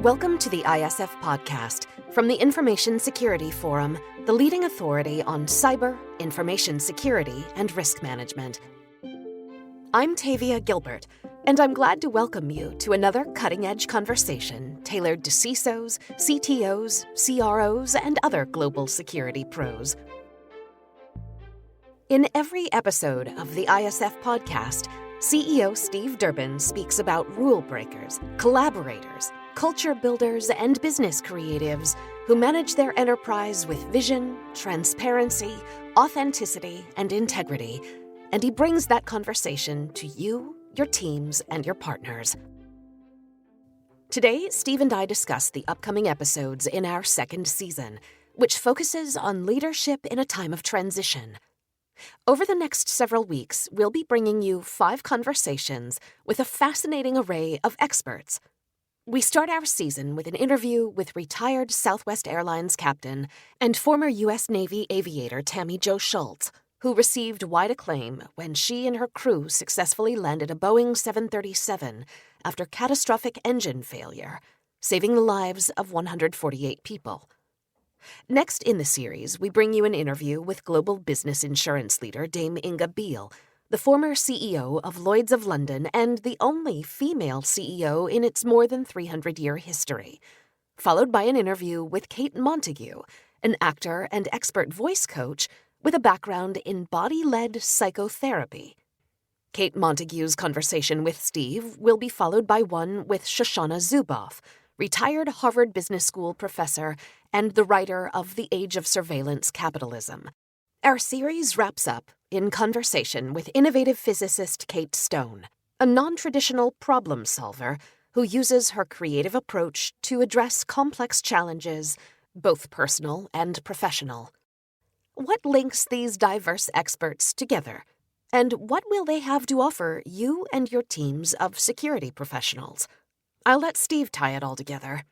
Welcome to the ISF podcast from the Information Security Forum, the leading authority on cyber, information security, and risk management. I'm Tavia Gilbert, and I'm glad to welcome you to another cutting-edge conversation tailored to CISOs, CTOs, CROs, and other global security pros. In every episode of the ISF podcast, CEO Steve Durbin speaks about rule breakers, collaborators, culture builders, and business creatives who manage their enterprise with vision, transparency, authenticity, and integrity. And he brings that conversation to you, your teams, and your partners. Today, Steve and I discuss the upcoming episodes in our second season, which focuses on leadership in a time of transition. Over the next several weeks, we'll be bringing you 5 conversations with a fascinating array of experts. We start our season with an interview with retired Southwest Airlines captain and former U.S. Navy aviator Tammy Jo Schultz, who received wide acclaim when she and her crew successfully landed a Boeing 737 after catastrophic engine failure, saving the lives of 148 people. Next in the series, we bring you an interview with global business insurance leader Dame Inga Beale, the former CEO of Lloyd's of London and the only female CEO in its more than 300-year history, followed by an interview with Kate Montague, an actor and expert voice coach with a background in body-led psychotherapy. Kate Montague's conversation with Steve will be followed by one with Shoshana Zuboff, retired Harvard Business School professor and the writer of The Age of Surveillance Capitalism. Our series wraps up in conversation with innovative physicist Kate Stone, a non-traditional problem solver who uses her creative approach to address complex challenges, both personal and professional. What links these diverse experts together? And what will they have to offer you and your teams of security professionals? I'll let Steve tie it all together.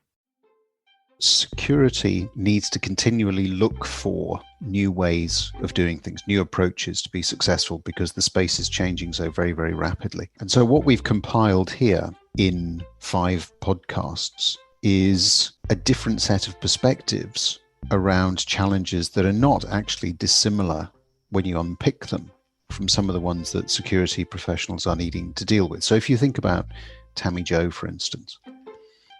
Security needs to continually look for new ways of doing things, new approaches to be successful because the space is changing so very, very rapidly. And so what we've compiled here in 5 podcasts is a different set of perspectives around challenges that are not actually dissimilar when you unpick them from some of the ones that security professionals are needing to deal with. So if you think about Tammy Jo, for instance.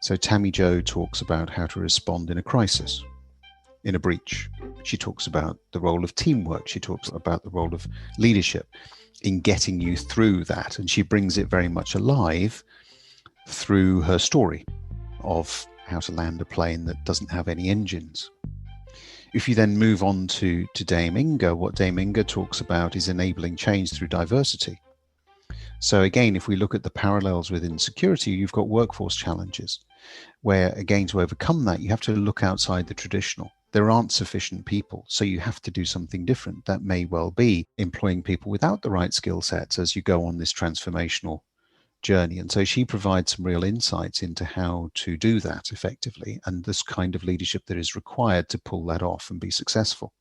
So Tammy Jo talks about how to respond in a crisis, in a breach. She talks about the role of teamwork. She talks about the role of leadership in getting you through that. And she brings it very much alive through her story of how to land a plane that doesn't have any engines. If you then move on to Dame Inga, what Dame Inga talks about is enabling change through diversity. So again, if we look at the parallels within security, you've got workforce challenges where, again, to overcome that, you have to look outside the traditional. There aren't sufficient people, so you have to do something different. That may well be employing people without the right skill sets as you go on this transformational journey. And so she provides some real insights into how to do that effectively and this kind of leadership that is required to pull that off and be successful.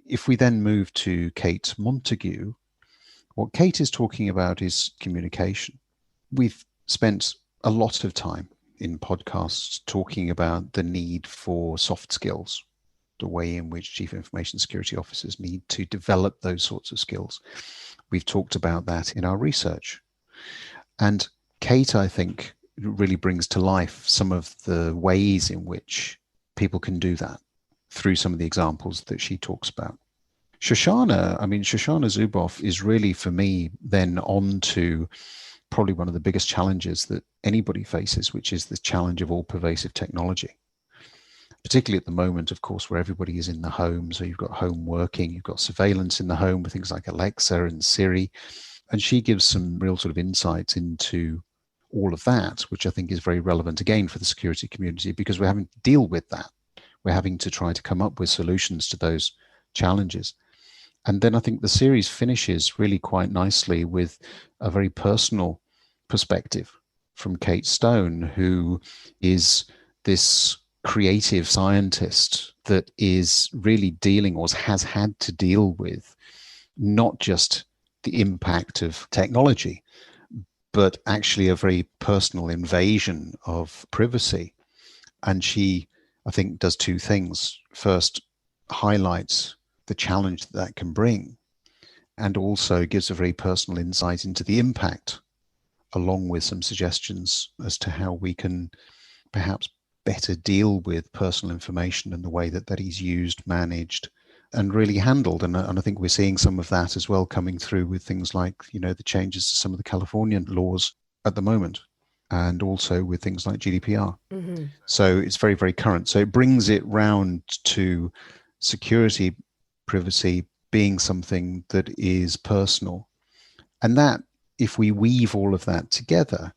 If we then move to Kate Montague, what Kate is talking about is communication. We've spent a lot of time in podcasts talking about the need for soft skills, the way in which chief information security officers need to develop those sorts of skills. We've talked about that in our research. And Kate, I think, really brings to life some of the ways in which people can do that through some of the examples that she talks about. Shoshana Zuboff is really, for me, then on to probably one of the biggest challenges that anybody faces, which is the challenge of all pervasive technology. Particularly at the moment, of course, where everybody is in the home. So you've got home working, you've got surveillance in the home with things like Alexa and Siri. And she gives some real sort of insights into all of that, which I think is very relevant, again, for the security community, because we're having to deal with that. We're having to try to come up with solutions to those challenges. And then I think the series finishes really quite nicely with a very personal perspective from Kate Stone, who is this creative scientist that is really dealing or has had to deal with not just the impact of technology, but actually a very personal invasion of privacy. And she, I think, does two things. First, highlights the challenge that that can bring, and also gives a very personal insight into the impact, along with some suggestions as to how we can perhaps better deal with personal information and the way that that is used, managed, and really handled. And I think we're seeing some of that as well coming through with things like, the changes to some of the Californian laws at the moment, and also with things like GDPR. Mm-hmm. So it's very, very current. So it brings it round to security, privacy being something that is personal. And that, if we weave all of that together,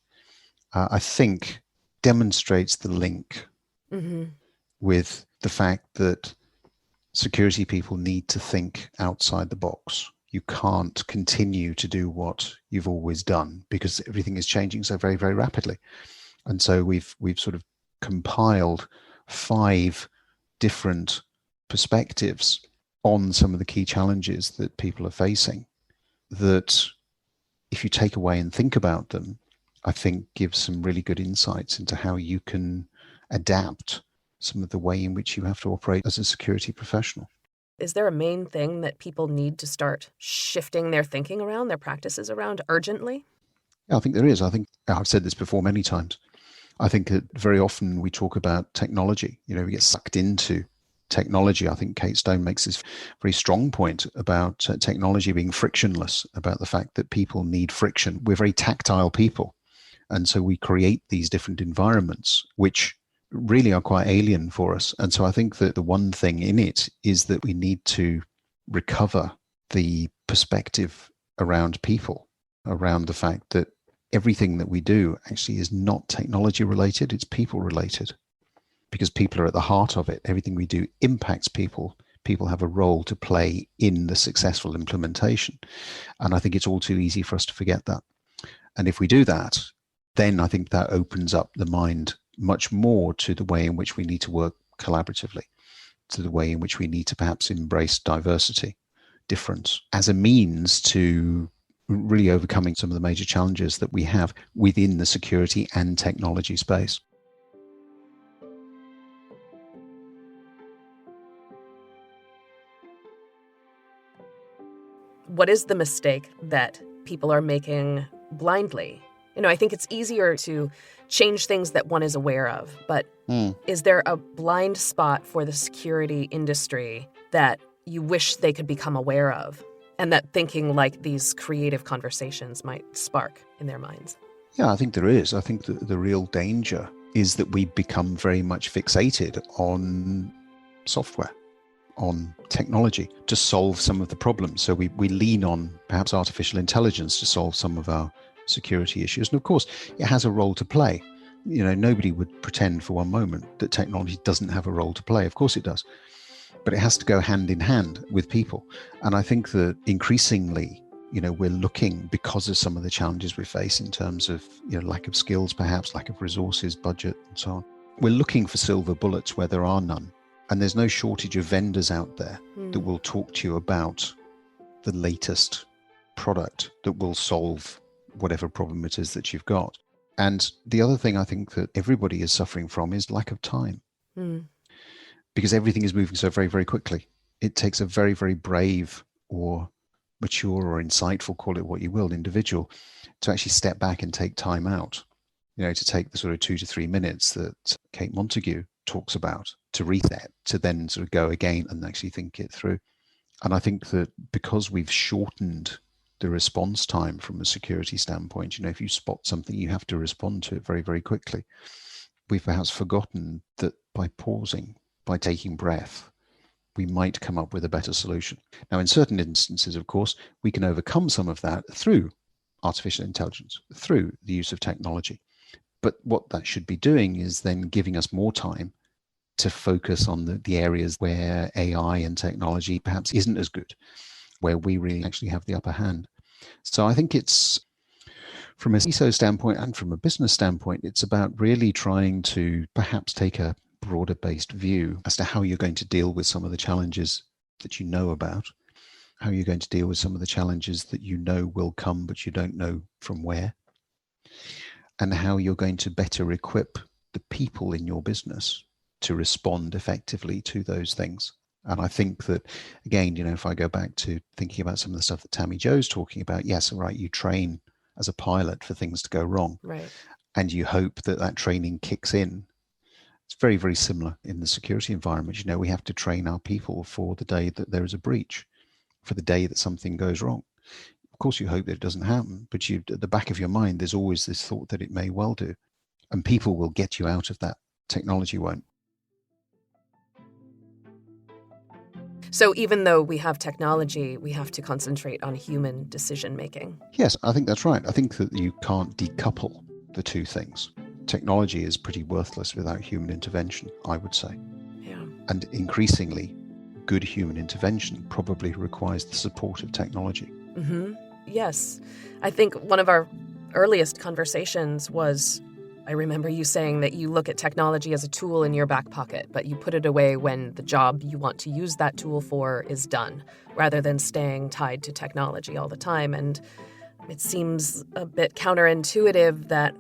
I think demonstrates the link Mm-hmm. with the fact that security people need to think outside the box. You can't continue to do what you've always done because everything is changing so very, very rapidly. And so we've sort of compiled 5 different perspectives on some of the key challenges that people are facing that, if you take away and think about them, I think gives some really good insights into how you can adapt some of the way in which you have to operate as a security professional. Is there a main thing that people need to start shifting their thinking around, their practices around urgently? Yeah, I think there is. I think I've said this before many times. I think that very often we talk about technology. We get sucked into technology. I think Kate Stone makes this very strong point about technology being frictionless, about the fact that people need friction. We're very tactile people. And so we create these different environments, which really are quite alien for us. And so I think that the one thing in it is that we need to recover the perspective around people, around the fact that everything that we do actually is not technology related, it's people related, because people are at the heart of it. Everything we do impacts people. People have a role to play in the successful implementation. And I think it's all too easy for us to forget that. And if we do that, then I think that opens up the mind much more to the way in which we need to work collaboratively, to the way in which we need to perhaps embrace diversity, difference, as a means to really overcoming some of the major challenges that we have within the security and technology space. What is the mistake that people are making blindly? I think it's easier to change things that one is aware of, but is there a blind spot for the security industry that you wish they could become aware of, and that thinking like these creative conversations might spark in their minds? Yeah, I think there is. I think that the real danger is that we become very much fixated on software, on technology to solve some of the problems. So we lean on perhaps artificial intelligence to solve some of our security issues. And of course, it has a role to play. Nobody would pretend for one moment that technology doesn't have a role to play. Of course it does. But it has to go hand in hand with people. And I think that increasingly, we're looking, because of some of the challenges we face in terms of lack of skills, perhaps lack of resources, budget, and so on. We're looking for silver bullets where there are none. And there's no shortage of vendors out there that will talk to you about the latest product that will solve whatever problem it is that you've got. And the other thing I think that everybody is suffering from is lack of time. Because everything is moving so very, very quickly. It takes a very, very brave or mature or insightful, call it what you will, individual to actually step back and take time out, to take the sort of 2 to 3 minutes that Kate Montague talks about, to reset, to then sort of go again and actually think it through. And I think that because we've shortened the response time from a security standpoint, if you spot something, you have to respond to it very, very quickly. We've perhaps forgotten that by pausing, by taking breath, we might come up with a better solution. Now, in certain instances, of course, we can overcome some of that through artificial intelligence, through the use of technology. But what that should be doing is then giving us more time to focus on the areas where AI and technology perhaps isn't as good, where we really actually have the upper hand. So I think it's, from a CISO standpoint and from a business standpoint, it's about really trying to perhaps take a broader based view as to how you're going to deal with some of the challenges that you know about, how you're going to deal with some of the challenges that you know will come, but you don't know from where. and how you're going to better equip the people in your business to respond effectively to those things. And I think that, again, if I go back to thinking about some of the stuff that Tammy Jo's talking about, yes, right, you train as a pilot for things to go wrong. Right. And you hope that that training kicks in. It's very, very similar in the security environment. We have to train our people for the day that there is a breach, for the day that something goes wrong. Of course, you hope that it doesn't happen, but at the back of your mind, there's always this thought that it may well do. And people will get you out of that. Technology won't. So even though we have technology, we have to concentrate on human decision making. Yes, I think that's right. I think that you can't decouple the two things. Technology is pretty worthless without human intervention, I would say. Yeah. And increasingly, good human intervention probably requires the support of technology. Mm-hmm. Yes. I think one of our earliest conversations was, I remember you saying that you look at technology as a tool in your back pocket, but you put it away when the job you want to use that tool for is done, rather than staying tied to technology all the time. And it seems a bit counterintuitive that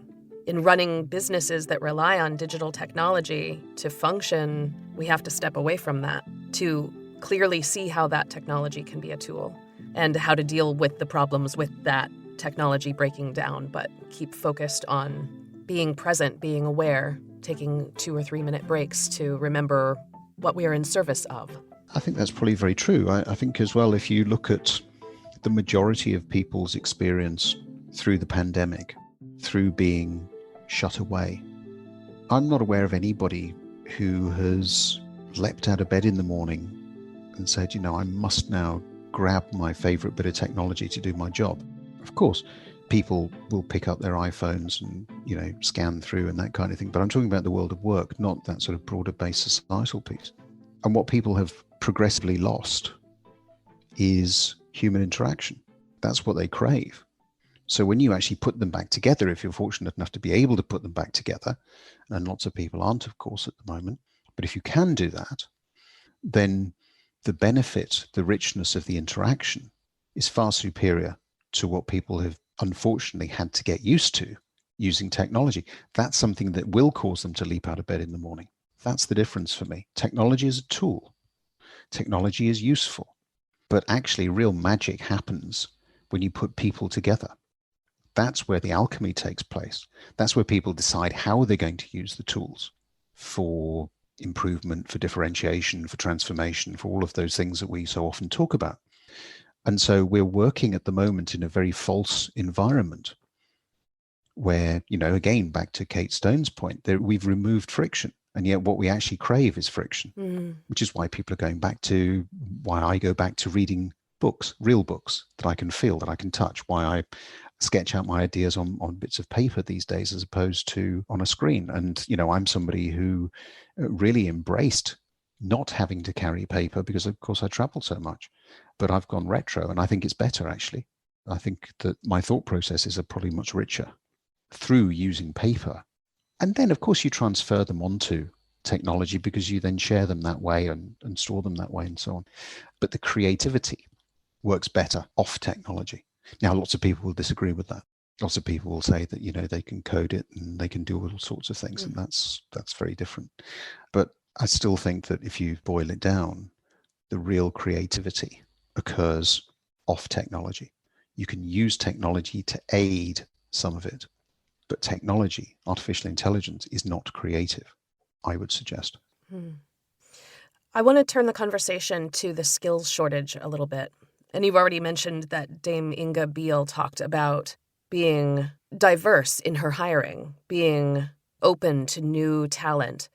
in running businesses that rely on digital technology to function, we have to step away from that to clearly see how that technology can be a tool and how to deal with the problems with that technology breaking down, but keep focused on being present, being aware, taking 2 or 3 minute breaks to remember what we are in service of. I think that's probably very true. I think as well, if you look at the majority of people's experience through the pandemic, through being shut away, I'm not aware of anybody who has leapt out of bed in the morning and said, I must now grab my favorite bit of technology to do my job. Of course, people will pick up their iPhones and, scan through and that kind of thing. But I'm talking about the world of work, not that sort of broader based societal piece. And what people have progressively lost is human interaction. That's what they crave. So when you actually put them back together, if you're fortunate enough to be able to put them back together, and lots of people aren't, of course, at the moment, but if you can do that, then the benefit, the richness of the interaction is far superior to what people have unfortunately had to get used to using technology. That's something that will cause them to leap out of bed in the morning. That's the difference for me. Technology is a tool. Technology is useful. But actually, real magic happens when you put people together. That's where the alchemy takes place. That's where people decide how they're going to use the tools for improvement, for differentiation, for transformation, for all of those things that we so often talk about. And so we're working at the moment in a very false environment where, again, back to Kate Stone's point, we've removed friction. And yet what we actually crave is friction, which is why people are going back to, why I go back to reading books, real books that I can feel, that I can touch, why I sketch out my ideas on bits of paper these days as opposed to on a screen. And, I'm somebody who really embraced not having to carry paper because, of course, I travel so much. But I've gone retro, and I think it's better, actually. I think that my thought processes are probably much richer through using paper. And then, of course, you transfer them onto technology because you then share them that way and store them that way and so on. But the creativity works better off technology. Now, lots of people will disagree with that. Lots of people will say that, they can code it and they can do all sorts of things, and that's very different. But I still think that if you boil it down, the real creativity occurs off technology. You can use technology to aid some of it, but technology, artificial intelligence, is not creative, I would suggest. I want to turn the conversation to the skills shortage a little bit. And you've already mentioned that Dame Inga Beale talked about being diverse in her hiring, being open to new talent.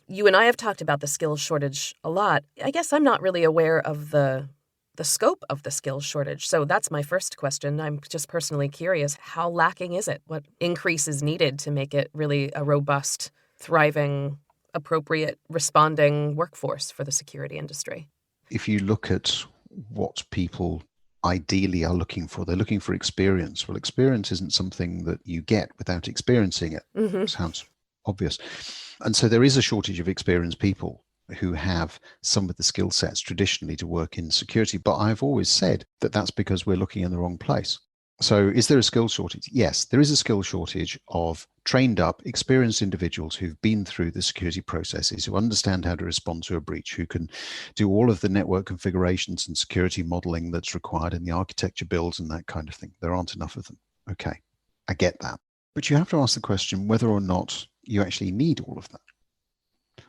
You and I have talked about the skills shortage a lot. I guess I'm not really aware of the scope of the skills shortage. So that's my first question. I'm just personally curious, how lacking is it? What increase is needed to make it really a robust, thriving, appropriate, responding workforce for the security industry? If you look at what people ideally are looking for, they're looking for experience. Well, experience isn't something that you get without experiencing it. Mm-hmm. Sounds obvious. And so there is a shortage of experienced people who have some of the skill sets traditionally to work in security. But I've always said that that's because we're looking in the wrong place. So is there a skill shortage? Yes, there is a skill shortage of trained up, experienced individuals who've been through the security processes, who understand how to respond to a breach, who can do all of the network configurations and security modeling that's required in the architecture builds and that kind of thing. There aren't enough of them. Okay, I get that. But you have to ask the question whether or not you actually need all of that.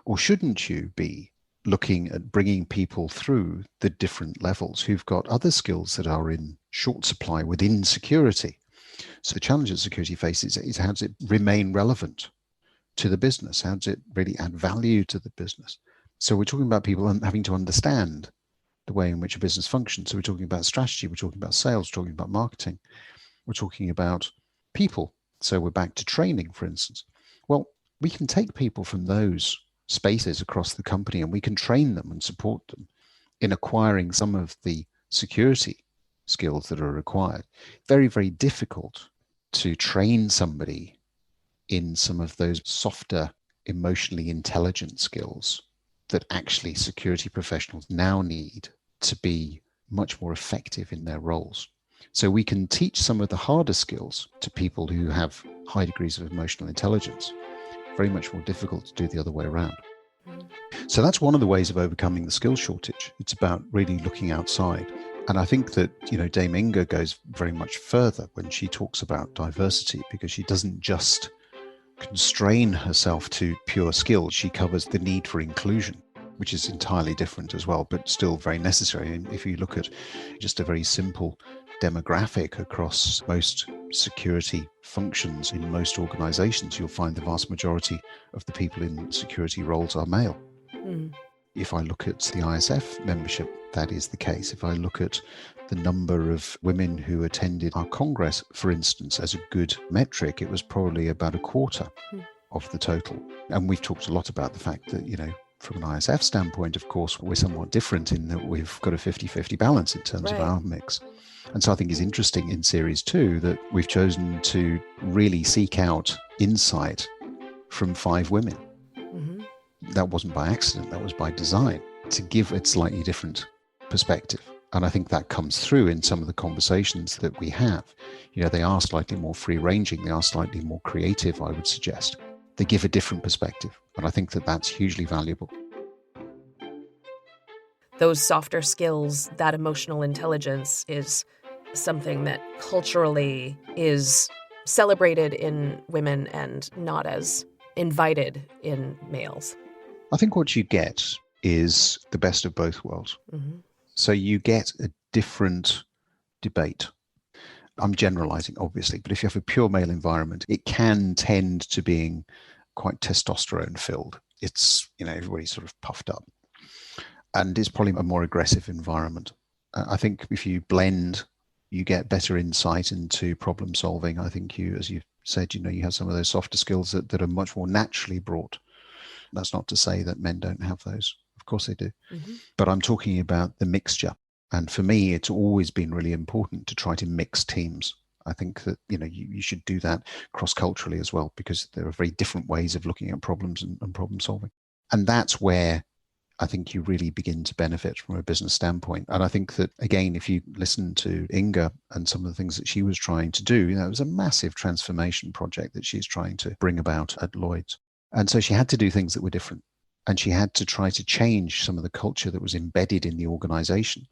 Or shouldn't you be looking at bringing people through the different levels who've got other skills that are in short supply within security? So the challenge that security faces is how does it remain relevant to the business? How does it really add value to the business? So we're talking about people having to understand the way in which a business functions. So we're talking about strategy, we're talking about sales, we're talking about marketing, we're talking about people. So we're back to training, for instance. Well, we can take people from those spaces across the company and we can train them and support them in acquiring some of the security skills that are required. Very, very difficult to train somebody in some of those softer, emotionally intelligent skills that actually security professionals now need to be much more effective in their roles. So we can teach some of the harder skills to people who have high degrees of emotional intelligence. Very much more difficult to do the other way around. So that's one of the ways of overcoming the skill shortage. It's about really looking outside. And I think that, Dame Inga goes very much further when she talks about diversity, because she doesn't just constrain herself to pure skill. She covers the need for inclusion, which is entirely different as well, but still very necessary. And if you look at just a very simple demographic across most security functions in most organizations, you'll find the vast majority of the people in security roles are male. If I look at the ISF membership, that is the case. If I look at the number of women who attended our Congress, for instance, as a good metric, it was probably about a quarter of the total. And we've talked a lot about the fact that, from an ISF standpoint, of course, we're somewhat different in that we've got a 50-50 balance in terms of our mix. And so I think it's interesting in Series 2 that we've chosen to really seek out insight from 5 women. That wasn't by accident, that was by design, to give a slightly different perspective. And I think that comes through in some of the conversations that we have. They are slightly more free-ranging, they are slightly more creative, I would suggest. They give a different perspective, and I think that that's hugely valuable. Those softer skills, that emotional intelligence is something that culturally is celebrated in women and not as invited in males. I think what you get is the best of both worlds. So you get a different debate. I'm generalizing, obviously, but if you have a pure male environment, it can tend to being quite testosterone filled. It's, everybody's sort of puffed up. And it's probably a more aggressive environment. I think if you blend, you get better insight into problem solving. I think you, as you said, you have some of those softer skills that are much more naturally brought. That's not to say that men don't have those. Of course they do. But I'm talking about the mixture. And for me, it's always been really important to try to mix teams. I think that, you should do that cross-culturally as well, because there are very different ways of looking at problems and problem solving. And that's where I think you really begin to benefit from a business standpoint. And I think that, again, if you listen to Inga and some of the things that she was trying to do, it was a massive transformation project that she's trying to bring about at Lloyd's. And so she had to do things that were different. And she had to try to change some of the culture that was embedded in the organization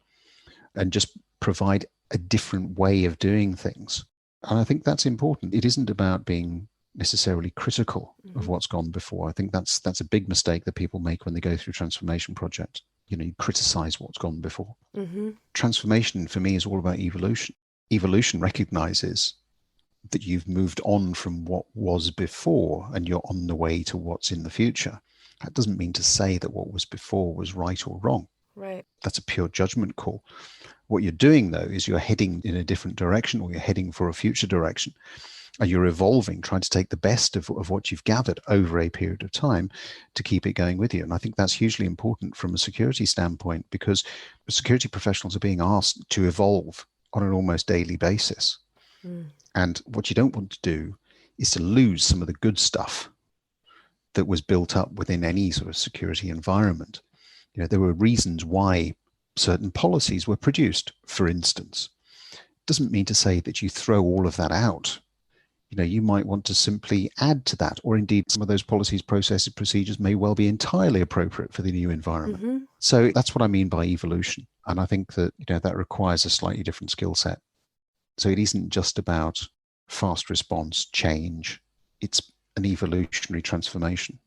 and just provide a different way of doing things. And I think that's important. It isn't about being necessarily critical of what's gone before. I think that's a big mistake that people make when they go through transformation projects. You criticize what's gone before. Transformation for me is all about evolution. Evolution recognizes that you've moved on from what was before and you're on the way to what's in the future. That doesn't mean to say that what was before was right or wrong. Right. That's a pure judgment call. What you're doing, though, is you're heading in a different direction, or you're heading for a future direction. And you're evolving, trying to take the best of what you've gathered over a period of time to keep it going with you. And I think that's hugely important from a security standpoint, because security professionals are being asked to evolve on an almost daily basis. And what you don't want to do is to lose some of the good stuff that was built up within any sort of security environment. There were reasons why certain policies were produced, for instance. Doesn't mean to say that you throw all of that out. You might want to simply add to that, or indeed some of those policies, processes, procedures may well be entirely appropriate for the new environment. Mm-hmm. So that's what I mean by evolution. And I think that, that requires a slightly different skill set. So it isn't just about fast response, change. It's an evolutionary transformation.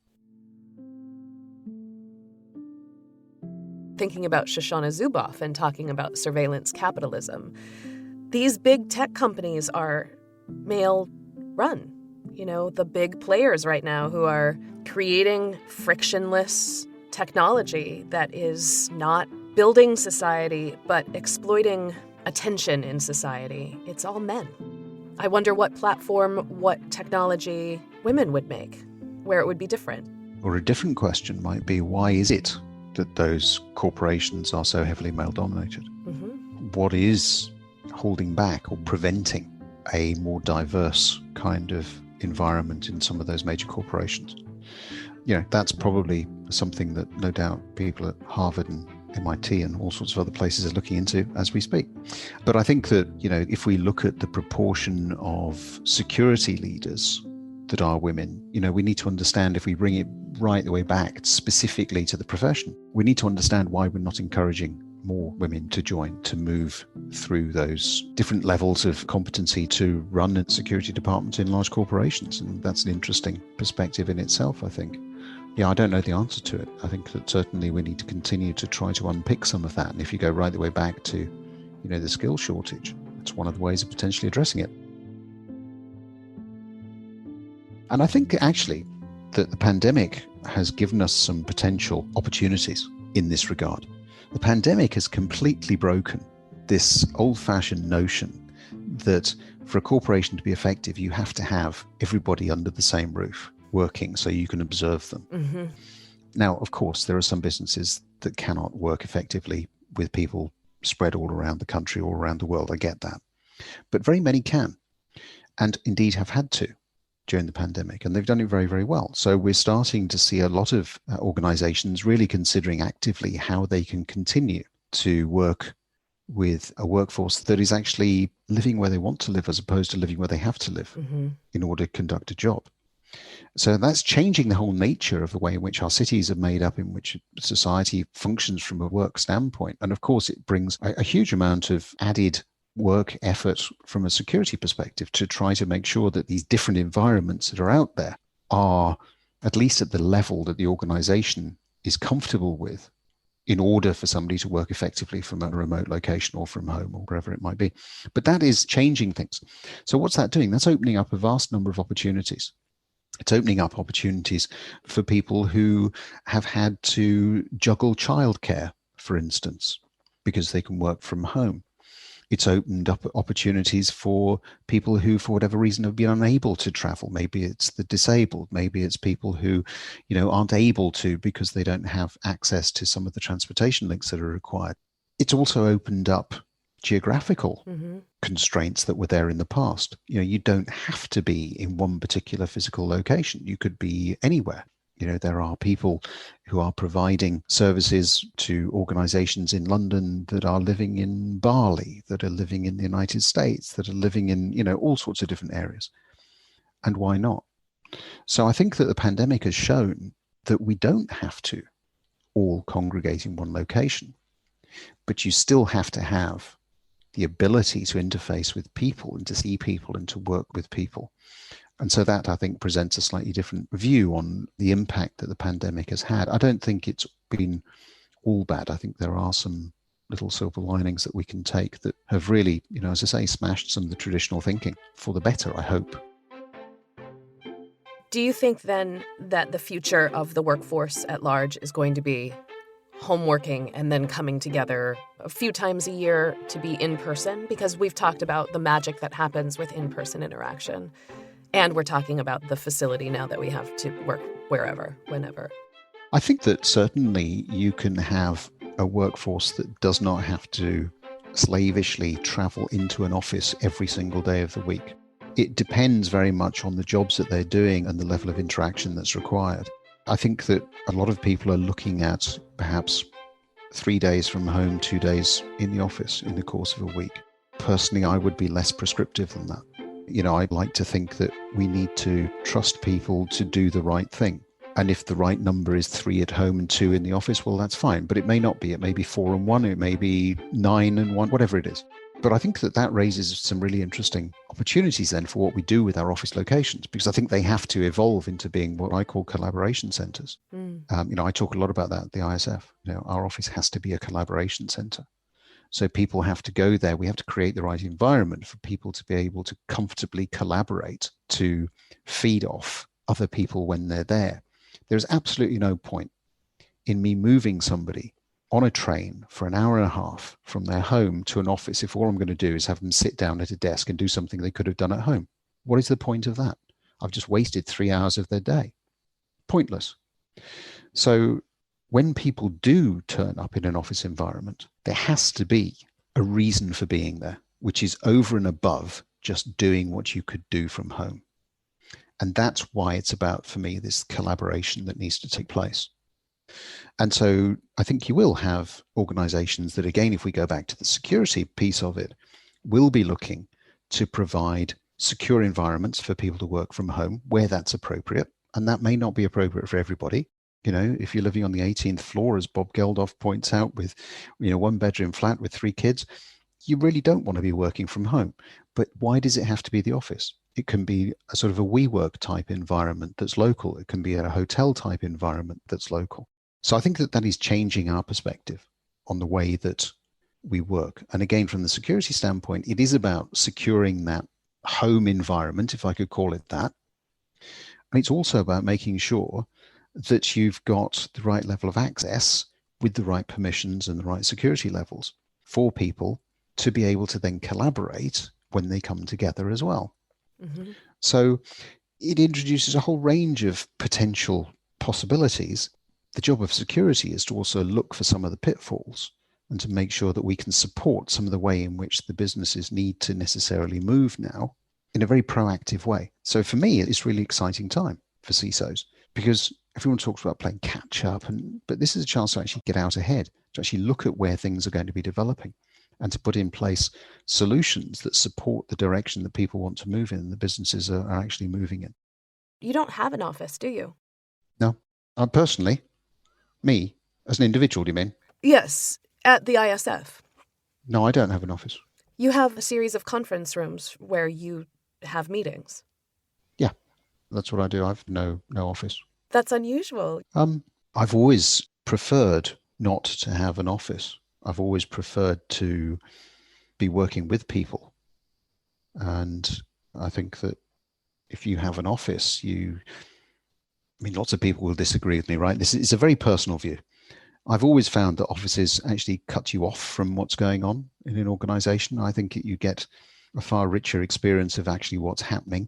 Thinking about Shoshana Zuboff and talking about surveillance capitalism, these big tech companies are male-run. The big players right now who are creating frictionless technology that is not building society, but exploiting attention in society. It's all men. I wonder what platform, what technology women would make, where it would be different. Or a different question might be, why is it that those corporations are so heavily male-dominated? Mm-hmm. What is holding back or preventing a more diverse kind of environment in some of those major corporations? That's probably something that no doubt people at Harvard and MIT and all sorts of other places are looking into as we speak. But I think that, if we look at the proportion of security leaders that are women, we need to understand, if we bring it right the way back specifically to the profession, we need to understand why we're not encouraging more women to join, to move through those different levels of competency to run security departments in large corporations. And that's an interesting perspective in itself, I think. I don't know the answer to it. I think that certainly we need to continue to try to unpick some of that. And if you go right the way back to, the skill shortage, it's one of the ways of potentially addressing it. And I think actually that the pandemic has given us some potential opportunities in this regard. The pandemic has completely broken this old-fashioned notion that for a corporation to be effective, you have to have everybody under the same roof working so you can observe them. Mm-hmm. Now, of course, there are some businesses that cannot work effectively with people spread all around the country, all around the world. I get that. But very many can, and indeed have had to during the pandemic, and they've done it very, very well. So we're starting to see a lot of organizations really considering actively how they can continue to work with a workforce that is actually living where they want to live as opposed to living where they have to live in order to conduct a job. So that's changing the whole nature of the way in which our cities are made up, in which society functions from a work standpoint. And of course, it brings a huge amount of added work effort from a security perspective to try to make sure that these different environments that are out there are at least at the level that the organization is comfortable with in order for somebody to work effectively from a remote location or from home or wherever it might be. But that is changing things. So what's that doing? That's opening up a vast number of opportunities. It's opening up opportunities for people who have had to juggle childcare, for instance, because they can work from home. It's opened up opportunities for people who, for whatever reason, have been unable to travel. Maybe it's the disabled. Maybe it's people who, aren't able to because they don't have access to some of the transportation links that are required. It's also opened up geographical constraints that were there in the past. You don't have to be in one particular physical location. You could be anywhere. There are people who are providing services to organizations in London that are living in Bali, that are living in the United States, that are living in, all sorts of different areas. And why not? So I think that the pandemic has shown that we don't have to all congregate in one location, but you still have to have the ability to interface with people and to see people and to work with people. And so that, I think, presents a slightly different view on the impact that the pandemic has had. I don't think it's been all bad. I think there are some little silver linings that we can take that have really, as I say, smashed some of the traditional thinking for the better, I hope. Do you think then that the future of the workforce at large is going to be home working and then coming together a few times a year to be in person? Because we've talked about the magic that happens with in-person interaction. And we're talking about the facility now that we have to work wherever, whenever. I think that certainly you can have a workforce that does not have to slavishly travel into an office every single day of the week. It depends very much on the jobs that they're doing and the level of interaction that's required. I think that a lot of people are looking at perhaps 3 days from home, 2 days in the office in the course of a week. Personally, I would be less prescriptive than that. I'd like to think that we need to trust people to do the right thing. And if the right number is 3 at home and 2 in the office, well, that's fine. But it may not be. It may be 4 and 1. It may be 9 and 1, whatever it is. But I think that raises some really interesting opportunities then for what we do with our office locations, because I think they have to evolve into being what I call collaboration centers. I talk a lot about that at the ISF. Our office has to be a collaboration center. So people have to go there. We have to create the right environment for people to be able to comfortably collaborate, to feed off other people when they're there. There's absolutely no point in me moving somebody on a train for an hour and a half from their home to an office if all I'm going to do is have them sit down at a desk and do something they could have done at home. What is the point of that? I've just wasted 3 hours of their day. Pointless. So when people do turn up in an office environment, there has to be a reason for being there, which is over and above just doing what you could do from home. And that's why it's about, for me, this collaboration that needs to take place. And so I think you will have organizations that, again, if we go back to the security piece of it, will be looking to provide secure environments for people to work from home where that's appropriate. And that may not be appropriate for everybody. If you're living on the 18th floor, as Bob Geldof points out, with, 1-bedroom flat with 3 kids, you really don't want to be working from home. But why does it have to be the office? It can be a sort of a WeWork type environment that's local. It can be a hotel type environment that's local. So I think that is changing our perspective on the way that we work. And again, from the security standpoint, it is about securing that home environment, if I could call it that. And it's also about making sure that you've got the right level of access with the right permissions and the right security levels for people to be able to then collaborate when they come together as well. Mm-hmm. So it introduces a whole range of potential possibilities. The job of security is to also look for some of the pitfalls and to make sure that we can support some of the way in which the businesses need to necessarily move now in a very proactive way. So for me, it's really exciting time for CISOs, because everyone talks about playing catch up, but this is a chance to actually get out ahead, to actually look at where things are going to be developing and to put in place solutions that support the direction that people want to move in and the businesses are actually moving in. You don't have an office, do you? No. Personally, me, as an individual, do you mean? Yes, at the ISF. No, I don't have an office. You have a series of conference rooms where you have meetings. Yeah, that's what I do. I've no office. That's unusual. I've always preferred not to have an office. I've always preferred to be working with people. And I think that if you have an office, lots of people will disagree with me, right? This is a very personal view. I've always found that offices actually cut you off from what's going on in an organization. I think you get a far richer experience of actually what's happening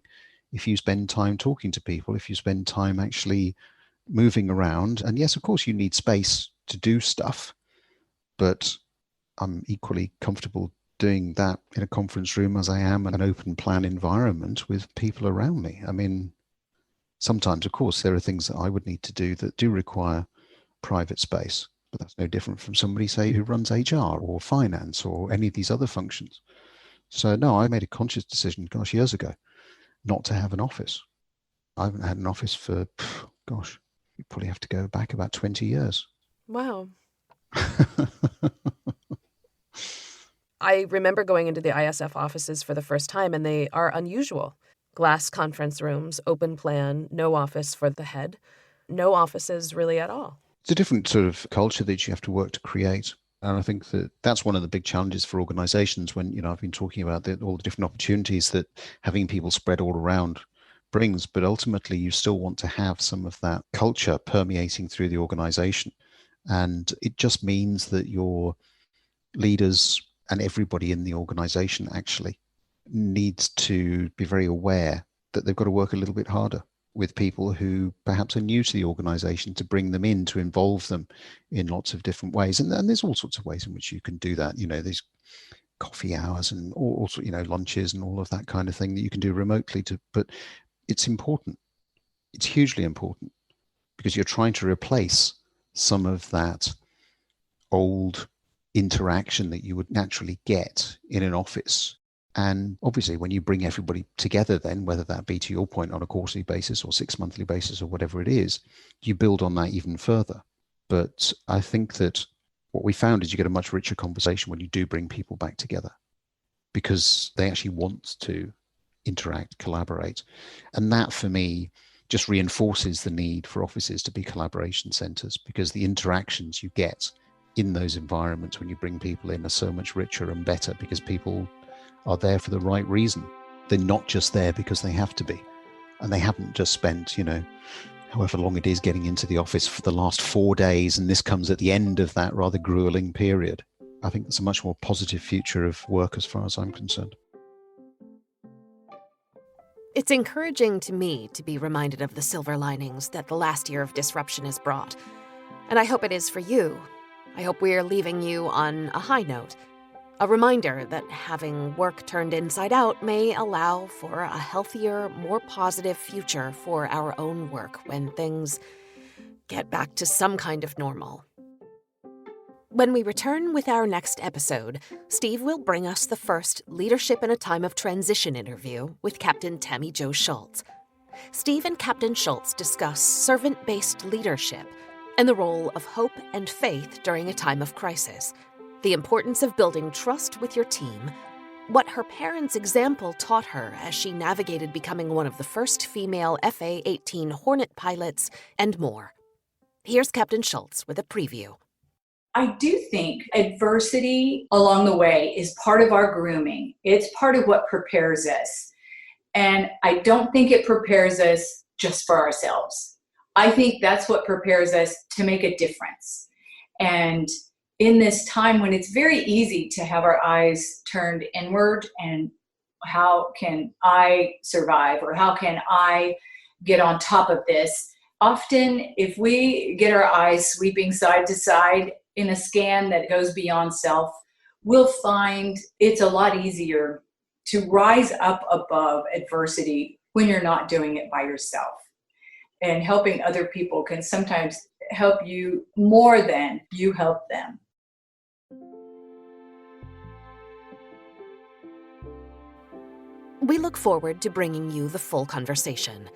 if you spend time talking to people, if you spend time actually moving around. And yes, of course, you need space to do stuff, but I'm equally comfortable doing that in a conference room as I am in an open plan environment with people around me. Sometimes, of course, there are things that I would need to do that do require private space, but that's no different from somebody, say, who runs HR or finance or any of these other functions. So no, I made a conscious decision, years ago, not to have an office. I haven't had an office for, you probably have to go back about 20 years. Wow. I remember going into the ISF offices for the first time, and they are unusual. Glass conference rooms, open plan, no office for the head, no offices really at all. It's a different sort of culture that you have to work to create. And I think that that's one of the big challenges for organizations when, I've been talking about all the different opportunities that having people spread all around brings, but ultimately you still want to have some of that culture permeating through the organization. And it just means that your leaders and everybody in the organization actually needs to be very aware that they've got to work a little bit harder with people who perhaps are new to the organization, to bring them in, to involve them in lots of different ways. And there's all sorts of ways in which you can do that. There's coffee hours and also, lunches and all of that kind of thing that you can do remotely but it's important. It's hugely important, because you're trying to replace some of that old interaction that you would naturally get in an office. And obviously, when you bring everybody together, then whether that be, to your point, on a quarterly basis or 6 monthly basis or whatever it is, you build on that even further. But I think that what we found is you get a much richer conversation when you do bring people back together, because they actually want to interact, collaborate. And that, for me, just reinforces the need for offices to be collaboration centers, because the interactions you get in those environments when you bring people in are so much richer and better, because people are there for the right reason. They're not just there because they have to be. And they haven't just spent, however long it is getting into the office for the last 4 days, and this comes at the end of that rather grueling period. I think it's a much more positive future of work as far as I'm concerned. It's encouraging to me to be reminded of the silver linings that the last year of disruption has brought. And I hope it is for you. I hope we're leaving you on a high note. A reminder that having work turned inside out may allow for a healthier, more positive future for our own work when things get back to some kind of normal. When we return with our next episode, Steve will bring us the first Leadership in a Time of Transition interview with Captain Tammy Jo Schultz. Steve and Captain Schultz discuss servant-based leadership and the role of hope and faith during a time of crisis, the importance of building trust with your team, what her parents' example taught her as she navigated becoming one of the first female FA-18 Hornet pilots, and more. Here's Captain Schultz with a preview. I do think adversity along the way is part of our grooming. It's part of what prepares us. And I don't think it prepares us just for ourselves. I think that's what prepares us to make a difference. And in this time when it's very easy to have our eyes turned inward and how can I survive, or how can I get on top of this? Often, if we get our eyes sweeping side to side in a scan that goes beyond self, we'll find it's a lot easier to rise up above adversity when you're not doing it by yourself. And helping other people can sometimes help you more than you help them. We look forward to bringing you the full conversation.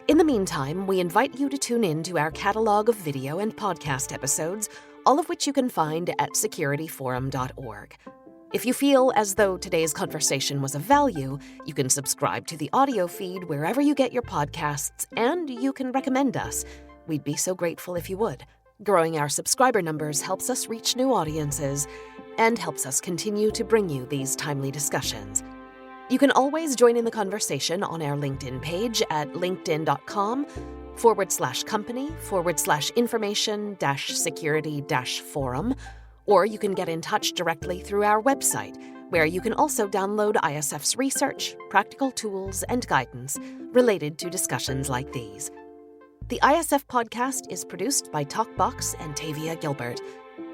In the meantime, we invite you to tune in to our catalog of video and podcast episodes, all of which you can find at securityforum.org. If you feel as though today's conversation was of value, you can subscribe to the audio feed wherever you get your podcasts, and you can recommend us. We'd be so grateful if you would. Growing our subscriber numbers helps us reach new audiences and helps us continue to bring you these timely discussions. You can always join in the conversation on our LinkedIn page at linkedin.com/company/information-security-forum, or you can get in touch directly through our website, where you can also download ISF's research, practical tools, and guidance related to discussions like these. The ISF podcast is produced by TalkBox and Tavia Gilbert.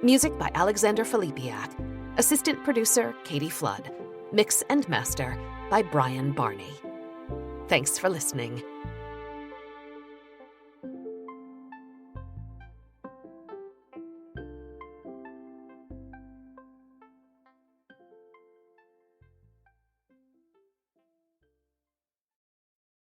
Music by Alexander Filipiak. Assistant producer Katie Flood. Mix and master by Brian Barney. Thanks for listening.